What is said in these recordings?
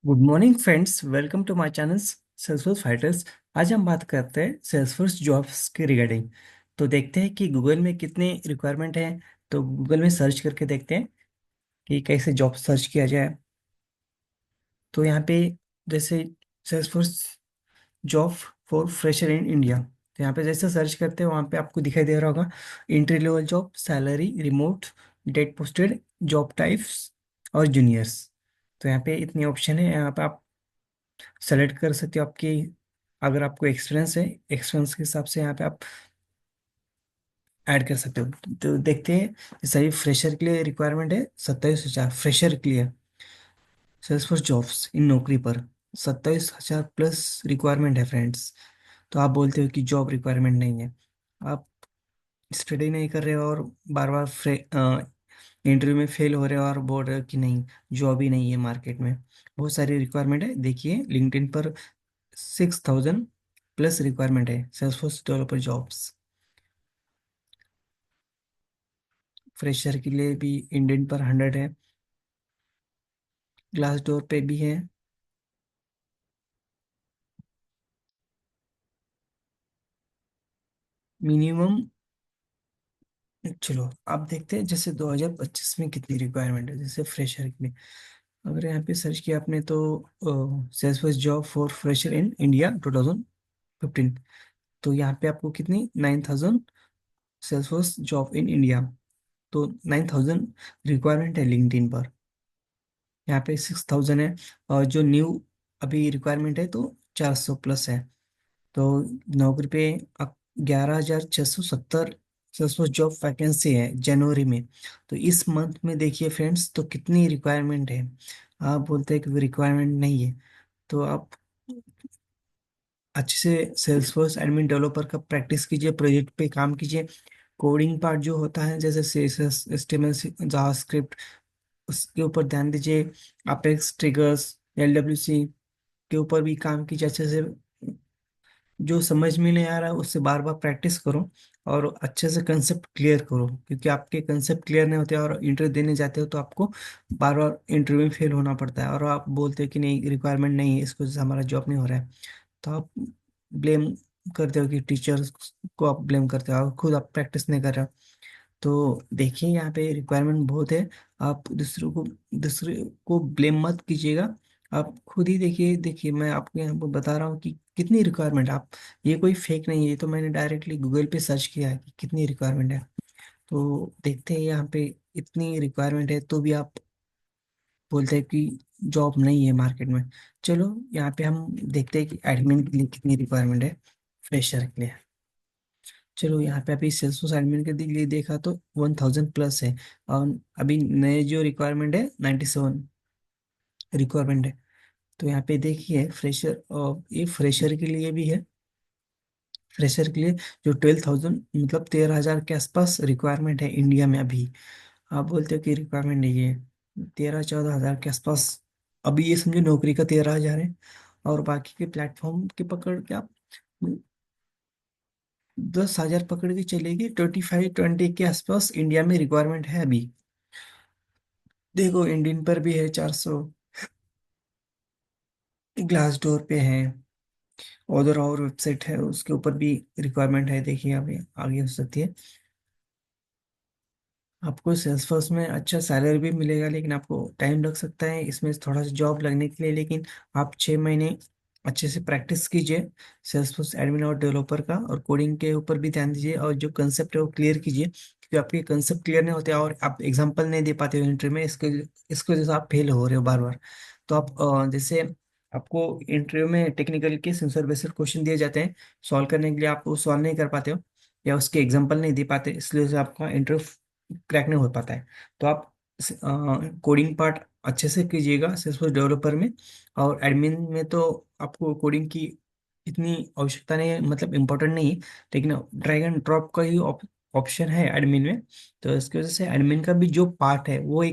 Good morning friends, welcome to my channel Salesforce fighters. आज हम बात करते हैं सेल्सफोर्स जॉब्स के रिगार्डिंग। तो देखते हैं कि गूगल में कितने रिक्वायरमेंट हैं। तो गूगल में सर्च करके देखते हैं कि कैसे जॉब सर्च किया जाए। तो यहाँ पे जैसे Salesforce job for fresher in India, तो यहाँ पे जैसे सर्च करते हैं वहाँ पे आपको दिखाई दे रहा होगा entry level job, salary, remote, date posted, job types और जूनियर्स। तो यहाँ पे इतने ऑप्शन है, यहाँ पे आप सेलेक्ट कर सकते हो आपकी, अगर आपको एक्सपीरियंस है एक्सपीरियंस के हिसाब से यहाँ पे आप ऐड कर सकते हो। तो देखते हैं, जैसे अभी फ्रेशर के लिए रिक्वायरमेंट है 27,000 फ्रेशर के लिए। सेल्सफोर्स जॉब्स इन नौकरी पर 27,000 प्लस रिक्वायरमेंट है फ्रेंड्स। तो आप बोलते हो कि जॉब रिक्वायरमेंट नहीं है, आप स्टडी नहीं कर रहे हो और बार बार इंटरव्यू में फेल हो रहे हो और बोल रहे हो कि नहीं, जॉब ही नहीं है मार्केट में। बहुत सारी रिक्वायरमेंट है, देखिए लिंक्डइन पर 6,000 प्लस रिक्वायरमेंट है सेल्सफोर्स डेवलपर जॉब्स। फ्रेशर के लिए भी इंडेंट पर 100 है, ग्लास डोर पे भी है। मिनिमम, चलो आप देखते हैं जैसे 2025 में कितनी रिक्वायरमेंट है जैसे फ्रेशर के लिए। अगर यहाँ पे सर्च किया आपने तो Salesforce job for fresher in India 2015, तो यहाँ पे आपको कितनी 9,000 सेल्सफोर्स जॉब इन इंडिया। तो 9,000 रिक्वायरमेंट है लिंक्डइन पर, यहाँ पे 6,000 है। और जो न्यू अभी रिक्वायरमेंट है तो 400 प्लस है। तो नौकरी पे 11,670 सेल्सफोर्स जॉब वैकेंसी है जनवरी में। तो इस मंथ में देखिए फ्रेंड्स, तो कितनी रिक्वायरमेंट है। आप बोलते हैं कि रिक्वायरमेंट नहीं है, तो आप अच्छे से सेल्सफोर्स एडमिन डेवलपर का प्रैक्टिस कीजिए, प्रोजेक्ट पे काम कीजिए। कोडिंग पार्ट जो होता है जैसे CSS, HTML, जावास्क्रिप्ट, उसके ऊपर ध्यान दीजिए। अपेक्स, ट्रिगर्स, LWC के ऊपर भी काम कीजिए अच्छे से। जो समझ में नहीं आ रहा है उससे बार बार प्रैक्टिस करो और अच्छे से कंसेप्ट क्लियर करो, क्योंकि आपके कंसेप्ट क्लियर नहीं होते और इंटरव्यू देने जाते हो तो आपको बार बार इंटरव्यू में फेल होना पड़ता है और आप बोलते हो कि नहीं, रिक्वायरमेंट नहीं है, इसको हमारा जॉब नहीं हो रहा है। तो आप ब्लेम करते हो कि टीचर्स को आप ब्लेम करते हो और खुद आप प्रैक्टिस नहीं कर रहे हो। तो देखिए यहाँ पे रिक्वायरमेंट बहुत है, आप दूसरे को ब्लेम मत कीजिएगा। आप खुद ही देखिए, देखिए मैं आपको यहाँ पर बता रहा हूँ कि कितनी रिक्वायरमेंट आप, ये कोई फेक नहीं है, ये तो मैंने डायरेक्टली गूगल पे सर्च किया है कि कितनी रिक्वायरमेंट है। तो देखते हैं यहाँ पे इतनी रिक्वायरमेंट है तो भी आप बोलते हैं कि जॉब नहीं है मार्केट में। चलो यहाँ पे हम देखते हैं कि एडमिन के लिए कितनी रिक्वायरमेंट है फ्रेशर के लिए। चलो यहाँ पे अभी सेल्सफोर्स एडमिन के लिए देखा तो 1,000 प्लस है। और अभी नए जो रिक्वायरमेंट है 97 रिक्वायरमेंट है। तो यहाँ पे देखिए फ्रेशर, और ये फ्रेशर के लिए भी है। फ्रेशर के लिए जो 12,000 मतलब 13,000 के आसपास रिक्वायरमेंट है इंडिया में अभी। आप बोलते हो कि रिक्वायरमेंट नहीं है, 13-14 हज़ार के आसपास अभी, ये समझो नौकरी का 13,000 है। और बाकी के प्लेटफॉर्म के पकड़ के आप 10,000 पकड़ के चलेगी, 25-20 के आसपास इंडिया में रिक्वायरमेंट है अभी। देखो इंडियन पर भी है 400, ग्लास डोर पे है, उधर और वेबसाइट है उसके ऊपर भी रिक्वायरमेंट है, देखिए अभी आगे हो सकती है। आपको सेल्सफोर्स में अच्छा सैलरी भी मिलेगा, लेकिन आपको टाइम लग सकता है इसमें थोड़ा सा जॉब लगने के लिए। लेकिन आप 6 महीने अच्छे से प्रैक्टिस कीजिए सेल्सफोर्स एडमिन और डेवलपर का, और कोडिंग के ऊपर भी ध्यान दीजिए और जो कंसेप्ट है वो क्लियर कीजिए, क्योंकि आपके कंसेप्ट क्लियर नहीं होते और आप एग्जाम्पल नहीं दे पाते हो इंटरव्यू में, इसके वजह से आप फेल हो रहे हो बार बार। तो आप जैसे आपको इंटरव्यू में टेक्निकल के सेंसर बेस्ड क्वेश्चन दिए जाते हैं, सॉल्व करने के लिए आप वो सॉल्व नहीं कर पाते हो या उसके एग्जाम्पल नहीं दे पाते, इसलिए से आपका इंटरव्यू क्रैक नहीं हो पाता है। तो आप कोडिंग पार्ट अच्छे से कीजिएगा सेल्सफोर्स डेवलपर में। और एडमिन में तो आपको कोडिंग की इतनी आवश्यकता नहीं है, मतलब इम्पोर्टेंट नहीं है, लेकिन ड्रैग एंड ड्रॉप का ही ऑप्शन है एडमिन में। तो इसकी वजह से एडमिन का भी जो पार्ट है वो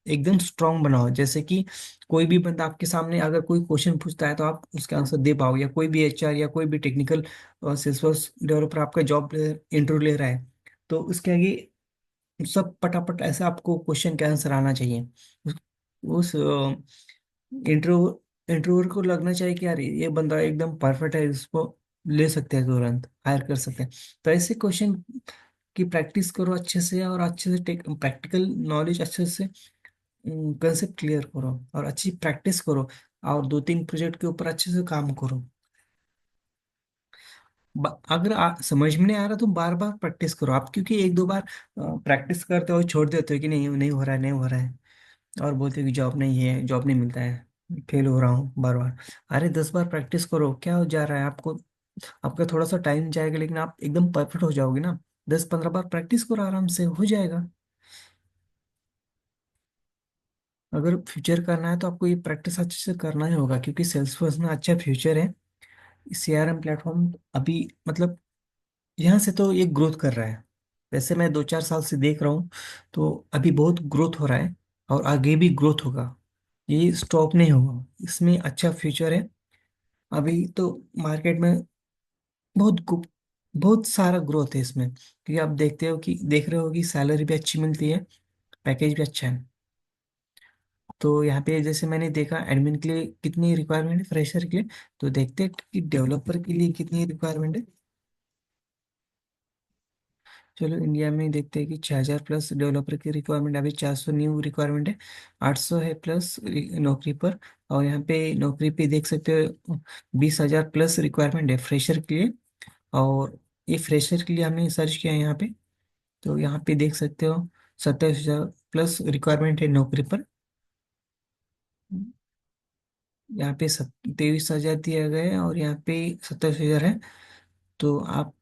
एकदम स्ट्रांग बनाओ, जैसे कि कोई भी बंदा आपके सामने अगर कोई क्वेश्चन पूछता है तो आप उसका आंसर दे पाओ, या कोई भी HR या कोई भी टेक्निकल सेल्सफोर्स डेवलपर आपका जॉब इंटरव्यू ले रहा है, तो उसके आगे सब पटापट ऐसे आपको क्वेश्चन का आंसर आना चाहिए। उस इंटरव्यू इंटरव्यूअर को लगना चाहिए कि यार ये बंदा एकदम परफेक्ट है, इसको ले सकते हैं, तुरंत हायर कर सकते हैं। तो ऐसे क्वेश्चन की प्रैक्टिस करो अच्छे से, और अच्छे से टेक प्रैक्टिकल नॉलेज अच्छे से, कंसेप्ट क्लियर करो और अच्छी प्रैक्टिस करो, और दो तीन प्रोजेक्ट के ऊपर अच्छे से काम करो। अगर समझ में नहीं आ रहा तो बार बार प्रैक्टिस करो आप, क्योंकि एक दो बार प्रैक्टिस करते हो छोड़ देते हो कि नहीं नहीं हो रहा है, नहीं हो रहा है, और बोलते हो कि जॉब नहीं है, जॉब नहीं मिलता है, फेल हो रहा हूँ बार बार। अरे 10 बार प्रैक्टिस करो, क्या हो जा रहा है आपको? आपका थोड़ा सा टाइम जाएगा, लेकिन आप एकदम परफेक्ट हो जाओगे ना। 10-15 बार प्रैक्टिस करो, आराम से हो जाएगा। अगर फ्यूचर करना है तो आपको ये प्रैक्टिस अच्छे से करना ही होगा, क्योंकि सेल्सफोर्स में अच्छा फ्यूचर है। सीआरएम प्लेटफॉर्म अभी मतलब यहाँ से तो ये ग्रोथ कर रहा है। वैसे मैं 2-4 साल से देख रहा हूँ, तो अभी बहुत ग्रोथ हो रहा है, और आगे भी ग्रोथ होगा। ये स्टॉप नहीं होगा, इसमें अच्छा फ्यूचर है। अभी तो मार्केट में बहुत बहुत सारा ग्रोथ है इसमें, क्योंकि आप देख रहे हो कि सैलरी भी अच्छी मिलती है, पैकेज भी अच्छा है। तो यहाँ पे जैसे मैंने देखा एडमिन के लिए कितनी रिक्वायरमेंट है, फ्रेशर के लिए। तो देखते हैं कि डेवलपर के लिए कितनी रिक्वायरमेंट है। चलो इंडिया में देखते हैं कि 6,000 प्लस डेवलपर की रिक्वायरमेंट, अभी 400 न्यू रिक्वायरमेंट है, 800 है प्लस नौकरी पर। और यहाँ पे नौकरी पे देख सकते हो 20,000 प्लस रिक्वायरमेंट है फ्रेशर के लिए। और ये फ्रेशर के लिए हमने सर्च किया है यहाँ पे। तो यहाँ पे देख सकते हो 27,000 प्लस रिक्वायरमेंट है नौकरी पर। यहाँ पे 23,000 दिया गया है, और यहाँ पे 27,000 है। तो आप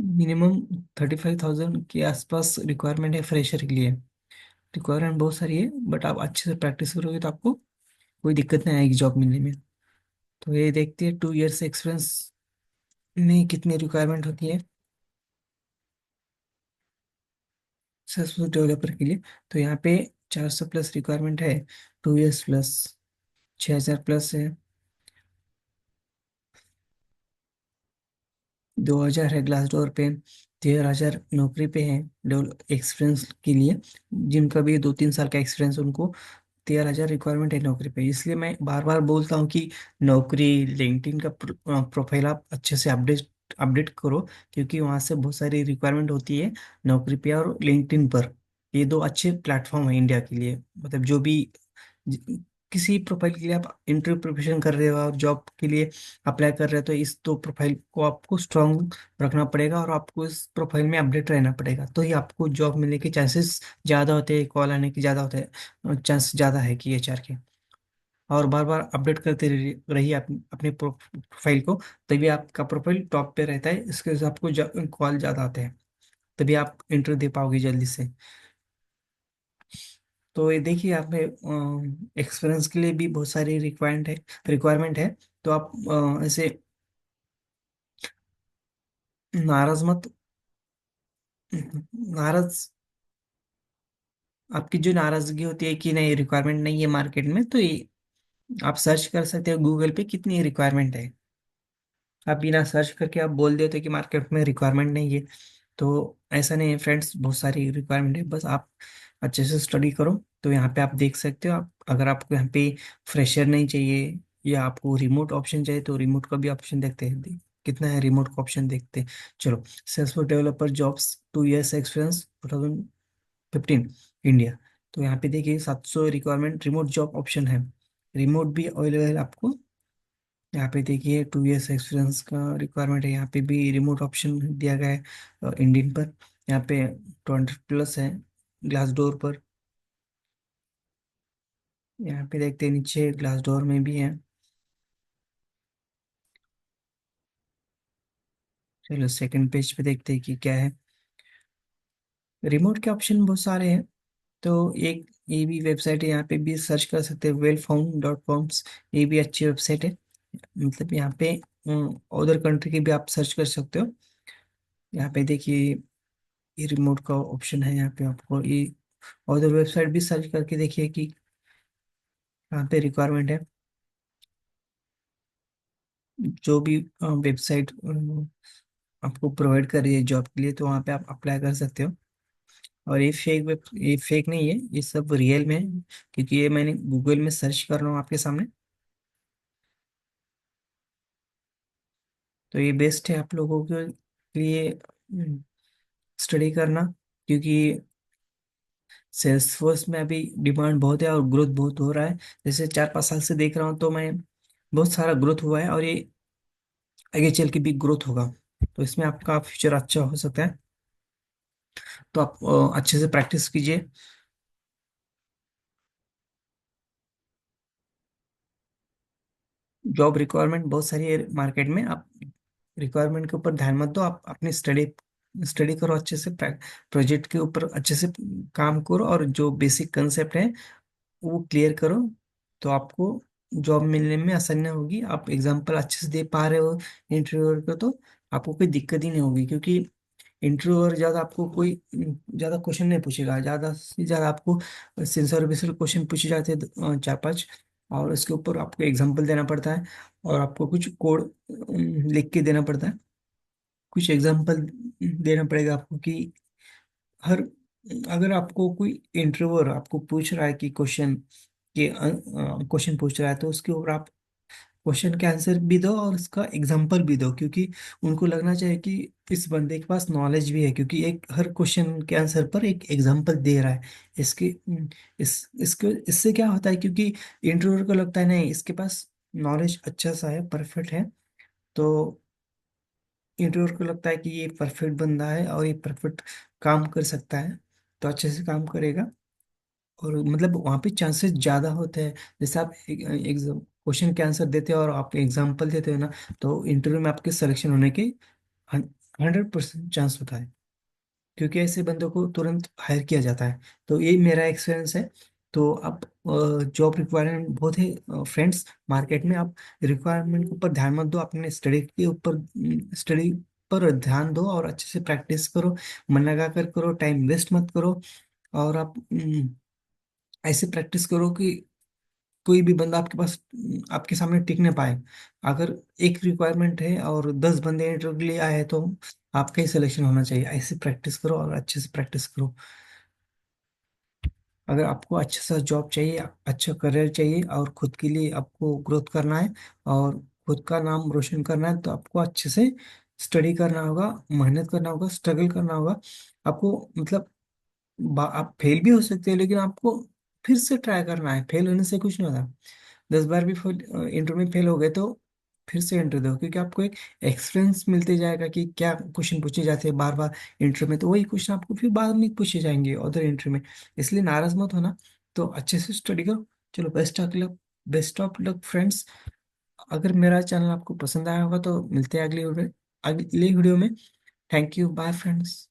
मिनिमम 35,000 के आसपास रिक्वायरमेंट है फ्रेशर के लिए। रिक्वायरमेंट बहुत सारी है, बट आप अच्छे से प्रैक्टिस करोगे तो आपको कोई दिक्कत नहीं आएगी जॉब मिलने में। तो ये देखते हैं 2 इयर्स एक्सपीरियंस में कितनी रिक्वायरमेंट होती है सक्सेसफुल डेवलपर के लिए। तो यहाँ पे 400 प्लस रिक्वायरमेंट है, 2 इयर्स प्लस, 6,000 प्लस है, 2,000 है ग्लास डोर पे, 13,000 नौकरी पे है डेवलप एक्सपीरियंस के लिए। जिनका भी 2-3 साल का एक्सपीरियंस, उनको 13,000 रिक्वायरमेंट है नौकरी पे। इसलिए मैं बार बार बोलता हूँ कि नौकरी लिंक्डइन का प्रोफाइल आप अच्छे से अपडेट अपडेट करो, क्योंकि वहाँ से बहुत सारी रिक्वायरमेंट होती है नौकरी पे और लिंक्डइन पर। ये दो अच्छे प्लेटफॉर्म है इंडिया के लिए, मतलब जो भी ज- किसी प्रोफाइल के लिए आप इंटरव्यू प्रिपरेशन कर रहे हो और जॉब के लिए अप्लाई कर रहे हो, तो इस दो प्रोफाइल को आपको स्ट्रांग रखना पड़ेगा, और आपको इस प्रोफाइल में अपडेट रहना पड़ेगा, तो ही आपको जॉब मिलने के चांसेस ज़्यादा होते हैं, कॉल आने के ज़्यादा होते हैं, चांस ज़्यादा है कि एचआर के। और बार बार अपडेट करते रहिए अपने प्रोफाइल को, तभी आपका प्रोफाइल टॉप पे रहता है, इसके वजह से आपको कॉल ज़्यादा आते हैं, तभी आप इंटरव्यू दे पाओगे जल्दी से। तो ये देखिए, आप एक्सपीरियंस के लिए भी बहुत सारी रिक्वायरमेंट है। तो आप ऐसे नाराज मत नाराज आपकी जो नाराजगी होती है कि नहीं रिक्वायरमेंट नहीं है मार्केट में, तो ये आप सर्च कर सकते हो गूगल पे कितनी रिक्वायरमेंट है। आप बिना सर्च करके आप बोल देते हो कि मार्केट में रिक्वायरमेंट नहीं है। तो ऐसा नहीं है फ्रेंड्स, बहुत सारी रिक्वायरमेंट है, बस आप अच्छे से स्टडी करो। तो यहाँ पे आप देख सकते हो, आप अगर आपको यहाँ पे फ्रेशर नहीं चाहिए, या आपको रिमोट ऑप्शन चाहिए, तो रिमोट का भी ऑप्शन देखते हैं, कितना है रिमोट का ऑप्शन देखते हैं। चलो, Salesforce developer jobs 2 years experience 2015 India. तो यहाँ पे देखिए 700 रिक्वायरमेंट रिमोट जॉब ऑप्शन है, रिमोट भी अवेलेबल है आपको। यहाँ पे देखिए 2 इयर्स एक्सपीरियंस का रिक्वायरमेंट है, यहाँ पे भी रिमोट ऑप्शन दिया गया है इंडियन पर। यहाँ पे 20 प्लस है ग्लास डोर पर। यहाँ पे देखते हैं नीचे ग्लास डोर में भी है। चलो सेकंड पेज पे देखते हैं कि क्या है। रिमोट के ऑप्शन बहुत सारे हैं। तो एक ये भी वेबसाइट है, यहाँ पे भी सर्च कर सकते हैं, wellfound.coms। ये भी अच्छी वेबसाइट है, मतलब यहाँ पे अदर कंट्री की भी आप सर्च कर सकते हो। यहाँ पे देखिए ये रिमोट का ऑप्शन है, यहाँ पे आपको ये अदर वेबसाइट भी सर्च करके देखिए कि कहाँ पे रिक्वायरमेंट है। जो भी वेबसाइट आपको प्रोवाइड कर रही है जॉब के लिए, तो वहाँ पे आप अप्लाई कर सकते हो। और ये फेक नहीं है, ये सब रियल में है, क्योंकि ये मैंने गूगल में सर्च कर रहा हूँ आपके सामने। तो ये बेस्ट है आप लोगों के लिए स्टडी करना, क्योंकि सेल्स फोर्स में अभी डिमांड बहुत है और ग्रोथ बहुत हो रहा है। जैसे 4-5 साल से देख रहा हूँ तो मैं बहुत सारा ग्रोथ हुआ है, और ये आगे चल के भी ग्रोथ होगा। तो इसमें आपका फ्यूचर अच्छा हो सकता है। तो आप अच्छे से प्रैक्टिस कीजिए। जॉब रिक्वायरमेंट बहुत सारी है मार्केट में, आप रिक्वायरमेंट के ऊपर ध्यान मत दो, आप अपनी स्टडी स्टडी करो अच्छे से, प्रोजेक्ट के ऊपर अच्छे से काम करो, और जो बेसिक कंसेप्ट है वो क्लियर करो। तो आपको जॉब मिलने में आसानी होगी। आप एग्जाम्पल अच्छे से दे पा रहे हो इंटरव्यूअर को, तो आपको कोई दिक्कत ही नहीं होगी, क्योंकि इंटरव्यूअर ज़्यादा आपको कोई ज़्यादा क्वेश्चन नहीं पूछेगा। ज़्यादा से ज़्यादा आपको सिंपल बेसिक क्वेश्चन पूछे जाते हैं 4-5, और उसके ऊपर आपको एग्जाम्पल देना पड़ता है, और आपको कुछ कोड लिख के देना पड़ता है। कुछ एग्जाम्पल देना पड़ेगा आपको कि हर अगर आपको कोई इंटरव्यूअर आपको पूछ रहा है कि क्वेश्चन पूछ रहा है, तो उसके ऊपर आप क्वेश्चन के आंसर भी दो और उसका एग्जाम्पल भी दो, क्योंकि उनको लगना चाहिए कि इस बंदे के पास नॉलेज भी है, क्योंकि एक हर क्वेश्चन के आंसर पर एक एग्जाम्पल दे रहा है। इसके इसके इससे क्या होता है, क्योंकि इंटरव्यूअर को लगता है नहीं इसके पास नॉलेज अच्छा सा है, परफेक्ट है। तो इंटरव्यूअर को लगता है कि ये परफेक्ट बंदा है और ये परफेक्ट काम कर सकता है, तो अच्छे से काम करेगा। और मतलब वहाँ पे चांसेस ज़्यादा होते हैं। जैसे आप एक क्वेश्चन के आंसर देते हो और आप एग्जाम्पल देते हो ना, तो इंटरव्यू में आपके सिलेक्शन होने के 100% चांस होता है, क्योंकि ऐसे बंदों को तुरंत हायर किया जाता है। तो ये मेरा एक्सपीरियंस है। तो आप जॉब रिक्वायरमेंट बहुत है फ्रेंड्स मार्केट में, आप रिक्वायरमेंट के ऊपर ध्यान मत दो, अपने स्टडी के ऊपर स्टडी पर ध्यान दो और अच्छे से प्रैक्टिस करो। मन लगा कर करो, टाइम वेस्ट मत करो। और आप ऐसे प्रैक्टिस करो कि कोई भी बंदा आपके पास आपके सामने टिक ना पाए। अगर एक रिक्वायरमेंट है और 10 बंदे इंटरव्यू के लिए आए हैं, तो आपका ही सिलेक्शन होना चाहिए। ऐसे प्रैक्टिस करो और अच्छे से प्रैक्टिस करो। अगर आपको अच्छा सा जॉब चाहिए, अच्छा करियर चाहिए, और खुद के लिए आपको ग्रोथ करना है और खुद का नाम रोशन करना है, तो आपको अच्छे से स्टडी करना होगा, मेहनत करना होगा, स्ट्रगल करना होगा। आपको मतलब आप फेल भी हो सकते हो, लेकिन आपको फिर से ट्राई करना है। फेल होने से कुछ नहीं होता। 10 बार भी इंटरव्यू में फेल हो गए तो फिर से इंटरव्यू दो, क्योंकि आपको एक एक्सपीरियंस मिलते जाएगा कि क्या क्वेश्चन पूछे जाते हैं बार बार इंटरव्यू में, तो वही क्वेश्चन आपको फिर बाद में पूछे जाएंगे अदर इंटरव्यू में। इसलिए नाराज मत होना, तो अच्छे से स्टडी करो। चलो, बेस्ट ऑफ लक फ्रेंड्स। अगर मेरा चैनल आपको पसंद आया होगा तो मिलते हैं अगले वीडियो में। Thank you, bye friends.